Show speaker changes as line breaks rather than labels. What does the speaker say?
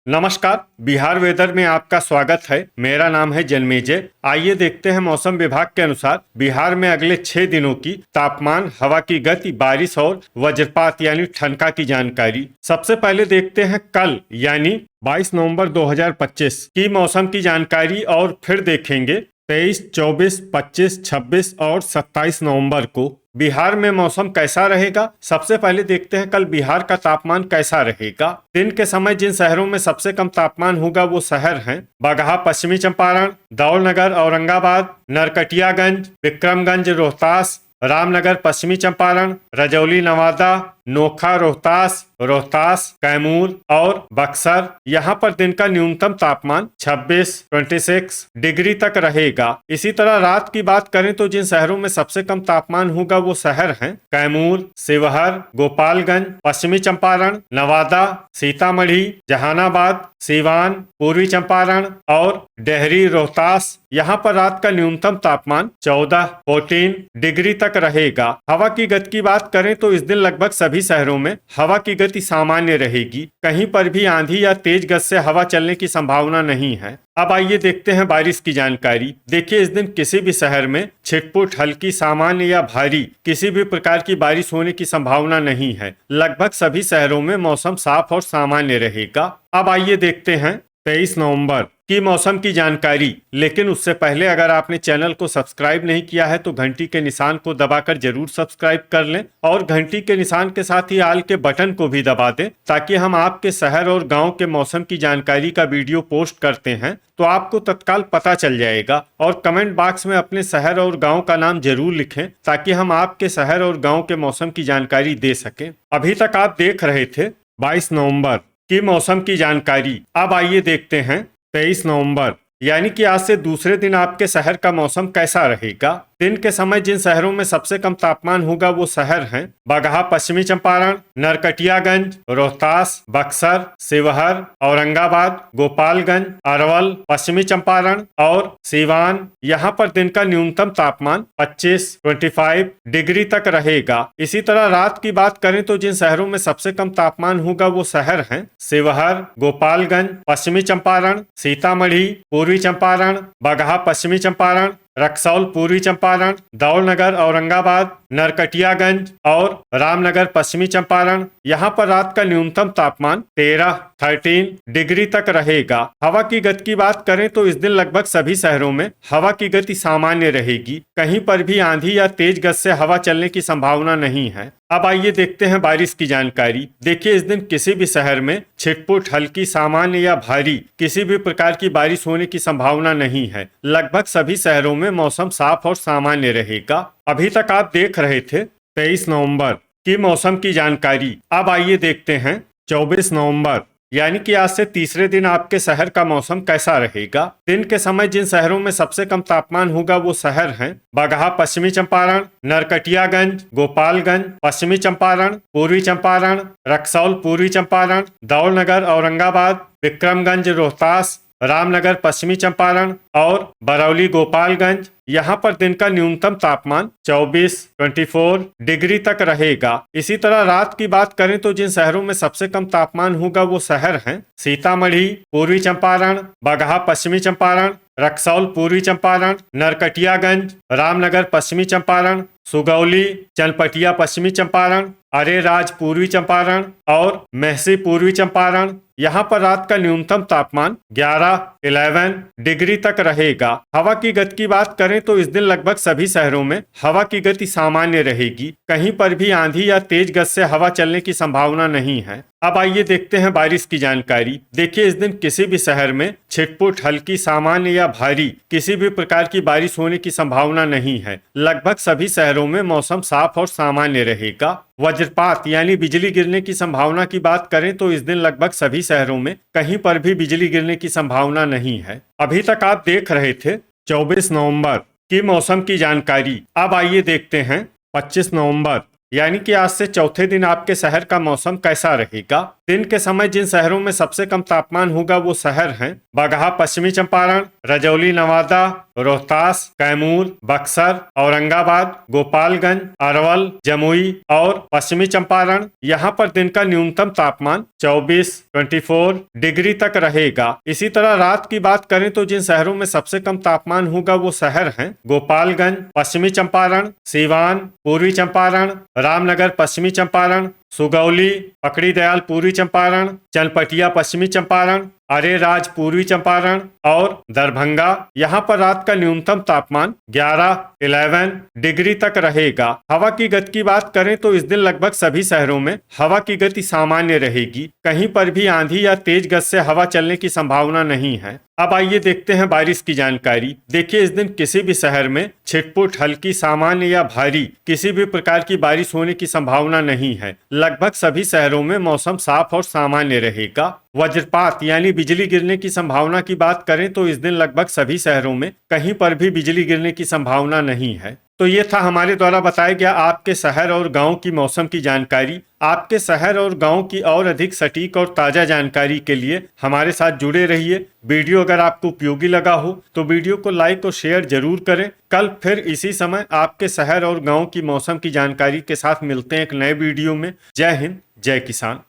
नमस्कार। बिहार वेदर में आपका स्वागत है। मेरा नाम है जन्मेजय। आइए देखते हैं मौसम विभाग के अनुसार बिहार में अगले 6 दिनों की तापमान, हवा की गति, बारिश और वज्रपात यानी ठनका की जानकारी। सबसे पहले देखते हैं कल यानी 22 नवंबर 2025 की मौसम की जानकारी और फिर देखेंगे 23, 24, 25, 26 और 27 नवंबर को बिहार में मौसम कैसा रहेगा। सबसे पहले देखते हैं कल बिहार का तापमान कैसा रहेगा। दिन के समय जिन शहरों में सबसे कम तापमान होगा वो शहर हैं बगहा, पश्चिमी चंपारण, दौलनगर, औरंगाबाद, नरकटियागंज, विक्रमगंज, रोहतास, रामनगर, पश्चिमी चंपारण, रजौली, नवादा, नोखा, रोहतास, कैमूर और बक्सर। यहाँ पर दिन का न्यूनतम तापमान 26 डिग्री तक रहेगा। इसी तरह रात की बात करें तो जिन शहरों में सबसे कम तापमान होगा वो शहर हैं कैमूर, शिवहर, गोपालगंज, पश्चिमी चंपारण, नवादा, सीतामढ़ी, जहानाबाद, सीवान, पूर्वी चंपारण और डेहरी, रोहतास। यहाँ पर रात का न्यूनतम तापमान 14 डिग्री तक रहेगा। हवा की गति की बात करें तो इस दिन लगभग सभी शहरों में हवा की गति सामान्य रहेगी। कहीं पर भी आंधी या तेज गति से हवा चलने की संभावना नहीं है। अब आइए देखते हैं बारिश की जानकारी। देखिए, इस दिन किसी भी शहर में छिटपुट, हल्की, सामान्य या भारी किसी भी प्रकार की बारिश होने की संभावना नहीं है। लगभग सभी शहरों में मौसम साफ और सामान्य रहेगा। अब आइए देखते हैं 23 नवंबर की मौसम की जानकारी। लेकिन उससे पहले अगर आपने चैनल को सब्सक्राइब नहीं किया है तो घंटी के निशान को दबाकर जरूर सब्सक्राइब कर लें और घंटी के निशान के साथ ही आल के बटन को भी दबा दें, ताकि हम आपके शहर और गांव के मौसम की जानकारी का वीडियो पोस्ट करते हैं तो आपको तत्काल पता चल जाएगा। और कमेंट बॉक्स में अपने शहर और गाँव का नाम जरूर लिखें ताकि हम आपके शहर और गाँव के मौसम की जानकारी दे सकें। अभी तक आप देख रहे थे 22 नवंबर की मौसम की जानकारी। अब आइए देखते हैं 23 नवंबर यानी कि आज से दूसरे दिन आपके शहर का मौसम कैसा रहेगा। दिन के समय जिन शहरों में सबसे कम तापमान होगा वो शहर हैं बगहा, पश्चिमी चंपारण, नरकटियागंज, रोहतास, बक्सर, शिवहर, औरंगाबाद, गोपालगंज, अरवल, पश्चिमी चंपारण और सीवान। यहाँ पर दिन का न्यूनतम तापमान 25 डिग्री तक रहेगा। इसी तरह रात की बात करें तो जिन शहरों में सबसे कम तापमान होगा वो शहर हैं शिवहर, गोपालगंज, पश्चिमी चंपारण, सीतामढ़ी, पूर्वी चंपारण, बगहा, पश्चिमी चंपारण, रक्सौल, पूर्वी चंपारण, दौलनगर, औरंगाबाद, नरकटियागंज और रामनगर, पश्चिमी चंपारण। यहाँ पर रात का न्यूनतम तापमान 13 डिग्री तक रहेगा। हवा की गति की बात करें तो इस दिन लगभग सभी शहरों में हवा की गति सामान्य रहेगी। कहीं पर भी आंधी या तेज गति से हवा चलने की संभावना नहीं है। अब आइए देखते हैं बारिश की जानकारी। देखिए, इस दिन किसी भी शहर में छिटपुट, हल्की, सामान्य या भारी किसी भी प्रकार की बारिश होने की संभावना नहीं है। लगभग सभी शहरों में मौसम साफ और सामान्य रहेगा। अभी तक आप देख रहे थे 23 नवंबर की मौसम की जानकारी। अब आइए देखते हैं 24 नवंबर यानी कि आज से तीसरे दिन आपके शहर का मौसम कैसा रहेगा। दिन के समय जिन शहरों में सबसे कम तापमान होगा वो शहर हैं बगहा, पश्चिमी चंपारण, नरकटियागंज, गोपालगंज, पश्चिमी चंपारण, पूर्वी चंपारण, रक्सौल, पूर्वी चंपारण, दौलनगर, औरंगाबाद, विक्रमगंज, रोहतास, रामनगर, पश्चिमी चंपारण और बरौली, गोपालगंज। यहाँ पर दिन का न्यूनतम तापमान 24 डिग्री तक रहेगा। इसी तरह रात की बात करें तो जिन शहरों में सबसे कम तापमान होगा वो शहर हैं सीतामढ़ी, पूर्वी चंपारण, बगहा, पश्चिमी चंपारण, रक्सौल, पूर्वी चंपारण, नरकटियागंज, रामनगर, पश्चिमी चंपारण, सुगौली, चनपटिया, पश्चिमी चंपारण, अरेराज, पूर्वी चंपारण और मेहसी, पूर्वी चंपारण। यहाँ पर रात का न्यूनतम तापमान 11 डिग्री तक रहेगा। हवा की गति की बात करें तो इस दिन लगभग सभी शहरों में हवा की गति सामान्य रहेगी। कहीं पर भी आंधी या तेज गति से हवा चलने की संभावना नहीं है। अब आइए देखते हैं बारिश की जानकारी। देखिए, इस दिन किसी भी शहर में छिटपुट, हल्की, सामान्य या भारी किसी भी प्रकार की बारिश होने की संभावना नहीं है। लगभग सभी शहरों में मौसम साफ और सामान्य रहेगा। वज्रपात यानी बिजली गिरने की संभावना की बात करें तो इस दिन लगभग सभी शहरों में कहीं पर भी बिजली गिरने की संभावना नहीं है। अभी तक आप देख रहे थे 24 नवंबर की मौसम की जानकारी। अब आइए देखते हैं 25 नवंबर यानी कि आज से चौथे दिन आपके शहर का मौसम कैसा रहेगा। दिन के समय जिन शहरों में सबसे कम तापमान होगा वो शहर हैं बगहा पश्चिमी चंपारण, रजौली नवादा, रोहतास, कैमूर, बक्सर, औरंगाबाद, गोपालगंज, अरवल, जमुई और पश्चिमी चंपारण। यहाँ पर दिन का न्यूनतम तापमान 24 डिग्री तक रहेगा। इसी तरह रात की बात करें तो जिन शहरों में सबसे कम तापमान होगा वो शहर हैं गोपालगंज पश्चिमी चंपारण, सीवान पूर्वी चंपारण, रामनगर पश्चिमी चंपारण, सुगौली, पकड़ी दयाल पूर्वी चंपारण, चनपटिया पश्चिमी चंपारण, अरेराज पूर्वी चंपारण और दरभंगा। यहाँ पर रात का न्यूनतम तापमान 11 डिग्री तक रहेगा। हवा की गति की बात करें तो इस दिन लगभग सभी शहरों में हवा की गति सामान्य रहेगी। कहीं पर भी आंधी या तेज गति से हवा चलने की संभावना नहीं है। अब आइए देखते हैं बारिश की जानकारी। देखिए, इस दिन किसी भी शहर में छिटपुट, हल्की, सामान्य या भारी किसी भी प्रकार की बारिश होने की संभावना नहीं है। लगभग सभी शहरों में मौसम साफ और सामान्य रहेगा। वज्रपात यानी बिजली गिरने की संभावना की बात करें तो इस दिन लगभग सभी शहरों में कहीं पर भी बिजली गिरने की संभावना नहीं है। तो ये था हमारे द्वारा बताया गया आपके शहर और गांव की मौसम की जानकारी। आपके शहर और गांव की और अधिक सटीक और ताजा जानकारी के लिए हमारे साथ जुड़े रहिए। वीडियो अगर आपको उपयोगी लगा हो तो वीडियो को लाइक और शेयर जरूर करें। कल फिर इसी समय आपके शहर और गांव की मौसम की जानकारी के साथ मिलते हैं एक नए वीडियो में। जय हिंद, जय किसान।